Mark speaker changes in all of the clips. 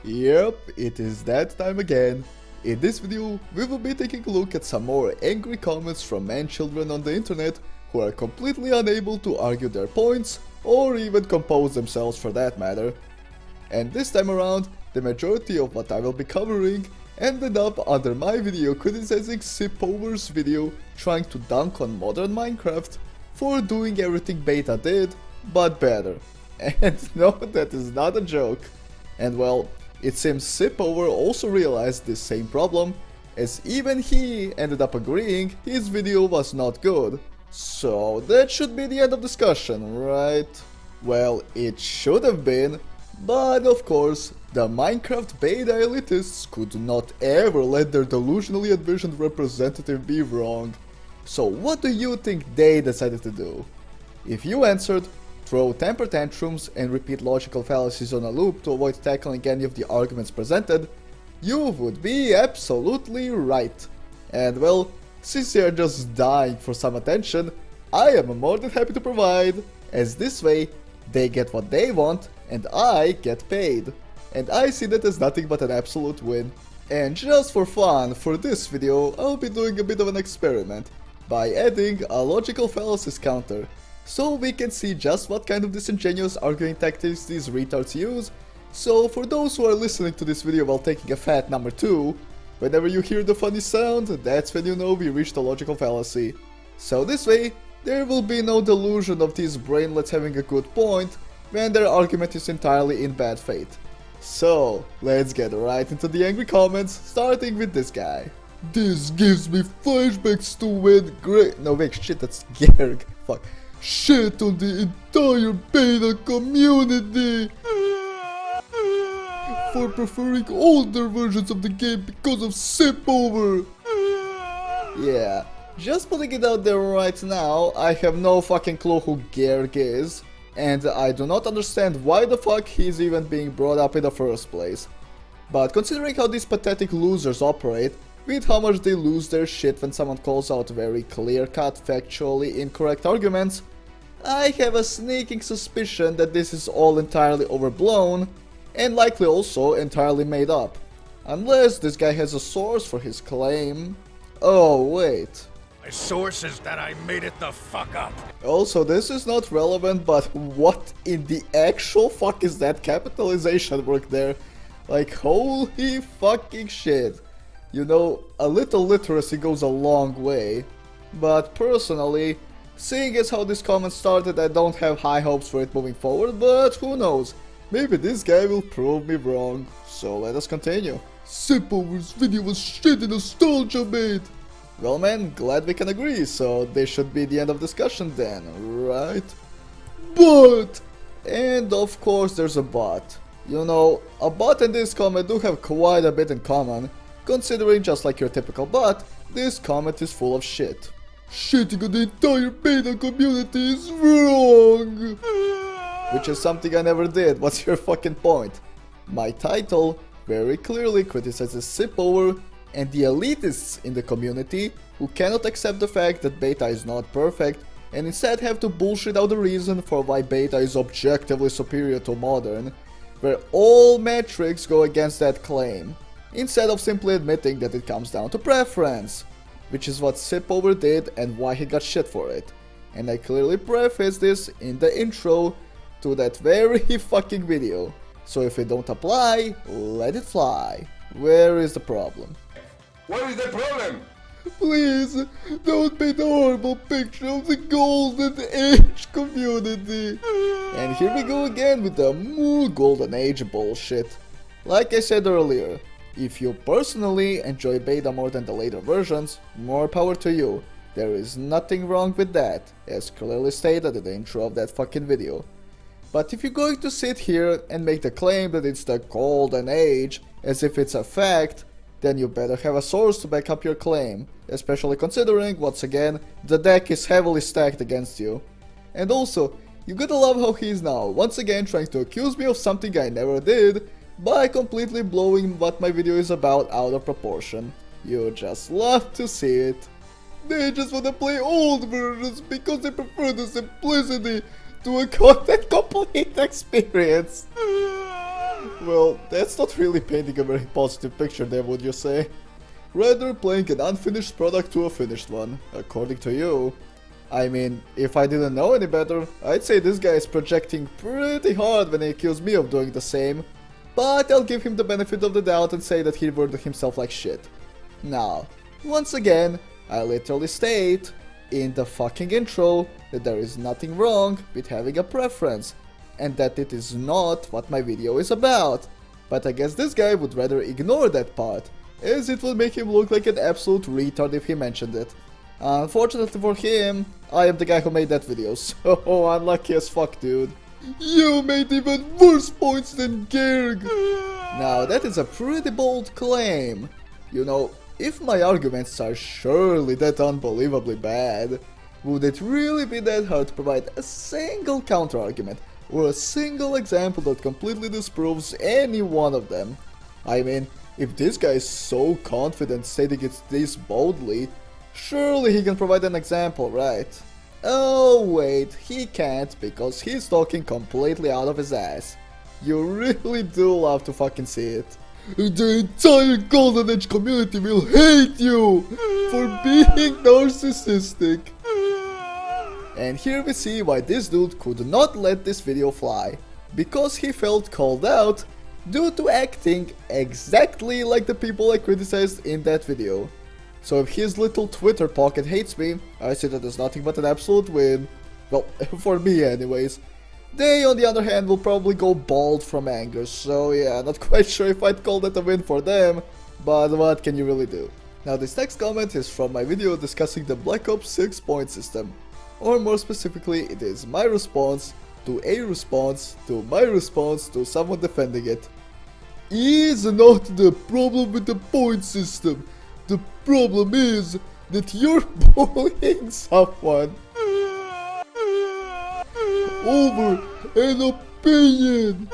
Speaker 1: Yep, it is that time again. In this video, we will be taking a look at some more angry comments from man-children on the internet who are completely unable to argue their points, or even compose themselves for that matter. And this time around, the majority of what I will be covering ended up under my video criticizing Sipover's video trying to dunk on modern Minecraft for doing everything Beta did, but better. And no, that is not a joke. And well, it seems Sipover also realized this same problem, as even he ended up agreeing his video was not good. So that should be the end of discussion, right? Well, it should have been, but of course, the Minecraft Beta Elitists could not ever let their delusionally envisioned representative be wrong. So what do you think they decided to do? If you answered, throw temper tantrums and repeat logical fallacies on a loop to avoid tackling any of the arguments presented, you would be absolutely right. And well, since they are just dying for some attention, I am more than happy to provide, as this way they get what they want and I get paid. And I see that as nothing but an absolute win. And just for fun, for this video, I'll be doing a bit of an experiment by adding a logical fallacies counter, so we can see just what kind of disingenuous arguing tactics these retards use. So for those who are listening to this video while taking a fat number 2, whenever you hear the funny sound, that's when you know we reached a logical fallacy. So this way, there will be no delusion of these brainlets having a good point when their argument is entirely in bad faith. So, let's get right into the angry comments, starting with this guy. This gives me flashbacks to when no wait, shit, that's Gerg. Fuck. Shit on the entire beta community for preferring older versions of the game because of Sipover. Yeah, just putting it out there right now, I have no fucking clue who Gerg is, and I do not understand why the fuck he's even being brought up in the first place. But considering how these pathetic losers operate, with how much they lose their shit when someone calls out very clear-cut, factually incorrect arguments, I have a sneaking suspicion that this is all entirely overblown, and likely also entirely made up. Unless this guy has a source for his claim. Oh wait.
Speaker 2: My source is that I made it the fuck up.
Speaker 1: Also, this is not relevant, but what in the actual fuck is that capitalization work there? Like, holy fucking shit. You know, a little literacy goes a long way. But personally, seeing as how this comment started, I don't have high hopes for it moving forward, but who knows, maybe this guy will prove me wrong. So let us continue. Sipover's video was shitty nostalgia, mate. Well man, glad we can agree, so this should be the end of discussion then, right? But! And of course there's a but. You know, a but and this comment do have quite a bit in common, considering just like your typical but, this comment is full of shit. Shitting on the entire beta community is wrong! Which is something I never did, what's your fucking point? My title very clearly criticizes Sipover and the elitists in the community who cannot accept the fact that beta is not perfect and instead have to bullshit out the reason for why beta is objectively superior to modern, where all metrics go against that claim, instead of simply admitting that it comes down to preference, which is what Sipover did and why he got shit for it. And I clearly prefaced this in the intro to that very fucking video, so if it don't apply, let it fly. Where is the problem?
Speaker 3: What is the problem?
Speaker 1: Please, don't paint a horrible picture of the golden age community. And here we go again with the more golden age bullshit. Like I said earlier, if you personally enjoy beta more than the later versions, more power to you. There is nothing wrong with that, as clearly stated in the intro of that fucking video. But if you're going to sit here and make the claim that it's the golden age, as if it's a fact, then you better have a source to back up your claim, especially considering, once again, the deck is heavily stacked against you. And also, you gotta love how he's now once again trying to accuse me of something I never did, by completely blowing what my video is about out of proportion. You just love to see it. They just wanna play old versions because they prefer the simplicity to a content complete experience. Well, that's not really painting a very positive picture there, would you say? Rather playing an unfinished product to a finished one, according to you. I mean, if I didn't know any better, I'd say this guy is projecting pretty hard when he accused me of doing the same. But I'll give him the benefit of the doubt and say that he worded himself like shit. Now, once again, I literally state in the fucking intro that there is nothing wrong with having a preference, and that it is not what my video is about. But I guess this guy would rather ignore that part, as it would make him look like an absolute retard if he mentioned it. Unfortunately for him, I am the guy who made that video, so unlucky as fuck, dude. You made even worse points than Gerg! Now that is a pretty bold claim. You know, if my arguments are surely that unbelievably bad, would it really be that hard to provide a single counter-argument or a single example that completely disproves any one of them? I mean, if this guy is so confident stating it this boldly, surely he can provide an example, right? Oh wait, he can't because he's talking completely out of his ass. You really do love to fucking see it. The entire Golden Age community will hate you for being narcissistic. And here we see why this dude could not let this video fly. Because he felt called out due to acting exactly like the people I criticized in that video. So if his little Twitter pocket hates me, I see that there's nothing but an absolute win. Well, for me anyways. They, on the other hand, will probably go bald from anger, so yeah, not quite sure if I'd call that a win for them, but what can you really do? Now this next comment is from my video discussing the Black Ops 6 point system, or more specifically, it is my response to a response to my response to someone defending it. Is not the problem with the point system, the problem is that you're bullying someone over an opinion.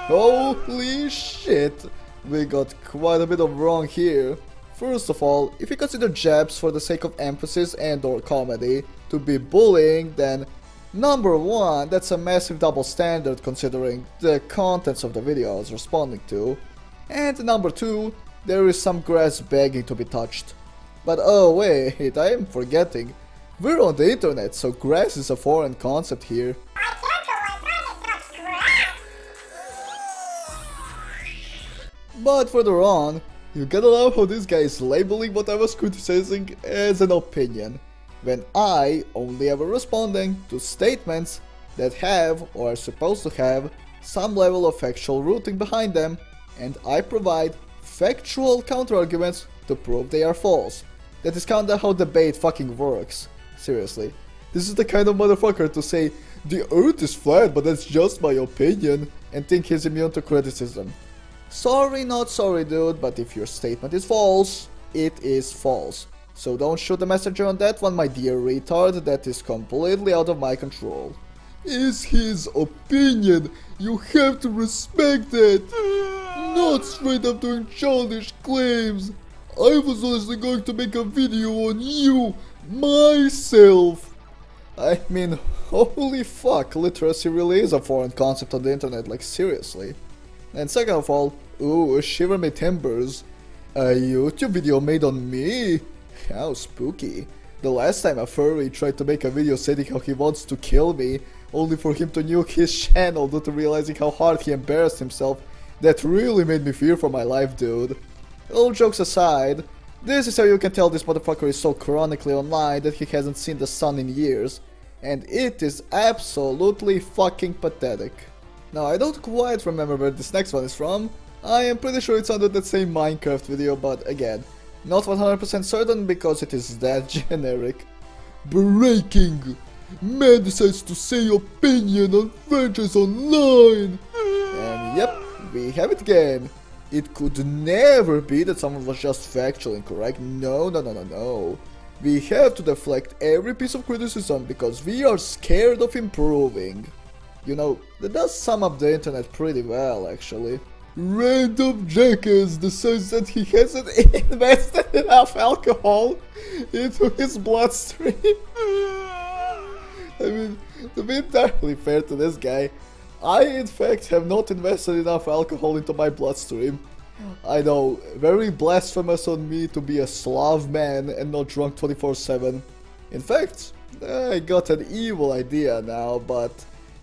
Speaker 1: Holy shit, we got quite a bit of wrong here. First of all, if you consider jabs for the sake of emphasis and or comedy to be bullying, then number one, that's a massive double standard considering the contents of the video I was responding to. And number two, there is some grass begging to be touched. But oh wait, I am forgetting. We're on the internet, so grass is a foreign concept here. But further on, you gotta love how this guy is labeling what I was criticizing as an opinion, when I only ever responding to statements that have or are supposed to have some level of factual rooting behind them, and I provide factual counterarguments to prove they are false. That is kinda how debate fucking works. Seriously. This is the kind of motherfucker to say, the earth is flat but that's just my opinion, and think he's immune to criticism. Sorry not sorry dude, but if your statement is false, it is false. So don't shoot the messenger on that one, my dear retard, that is completely out of my control. Is his opinion, you have to respect that. Not straight up doing childish claims. I was honestly going to make a video on you, myself. I mean, holy fuck, literacy really is a foreign concept on the internet, like seriously. And second of all, ooh, shiver me timbers. A YouTube video made on me? How spooky. The last time a furry tried to make a video saying how he wants to kill me, only for him to nuke his channel due to realizing how hard he embarrassed himself, that really made me fear for my life, dude. All jokes aside, this is how you can tell this motherfucker is so chronically online that he hasn't seen the sun in years. And it is absolutely fucking pathetic. Now I don't quite remember where this next one is from. I am pretty sure it's under that same Minecraft video, but again, not 100% certain because it is that generic. Breaking! Man decides to say opinion on franchise online! And yep, we have it again. It could never be that someone was just factually incorrect. No. We have to deflect every piece of criticism because we are scared of improving. You know, that does sum up the internet pretty well, actually. Random jackass decides that he hasn't invested enough alcohol into his bloodstream. I mean, to be entirely fair to this guy, I in fact have not invested enough alcohol into my bloodstream. I know, very blasphemous on me to be a Slav man and not drunk 24/7. In fact, I got an evil idea now, but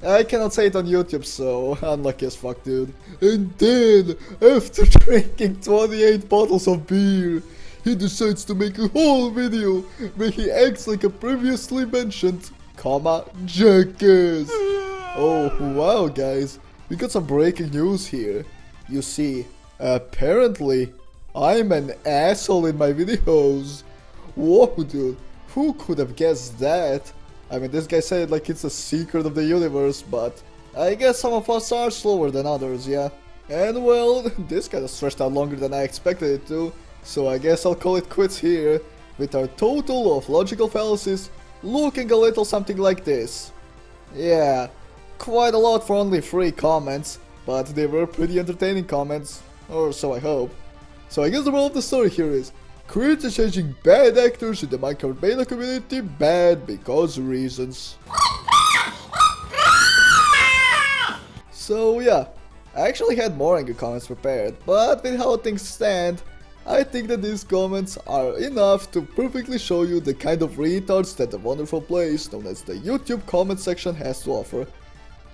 Speaker 1: I cannot say it on YouTube, so unlucky as fuck, dude. And then, after drinking 28 bottles of beer, he decides to make a whole video where he acts like a previously mentioned, jackass. Oh wow guys, we got some breaking news here. You see, apparently, I'm an asshole in my videos. Whoa dude, who could have guessed that? I mean, this guy said it like it's a secret of the universe, but I guess some of us are slower than others, yeah? And well, this kinda stretched out longer than I expected it to, so I guess I'll call it quits here, with our total of logical fallacies looking a little something like this. Yeah, quite a lot for only 3 comments, but they were pretty entertaining comments, or so I hope. So I guess the moral of the story here is, criticizing bad actors in the Minecraft beta community bad because reasons. So yeah, I actually had more angry comments prepared, but with how things stand, I think that these comments are enough to perfectly show you the kind of retards that the wonderful place known as the YouTube comment section has to offer.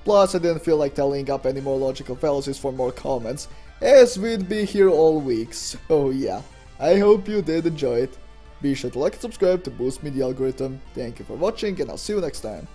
Speaker 1: Plus I didn't feel like tallying up any more logical fallacies for more comments, as we'd be here all week, so yeah. I hope you did enjoy it. Be sure to like and subscribe to boost me the algorithm. Thank you for watching and I'll see you next time.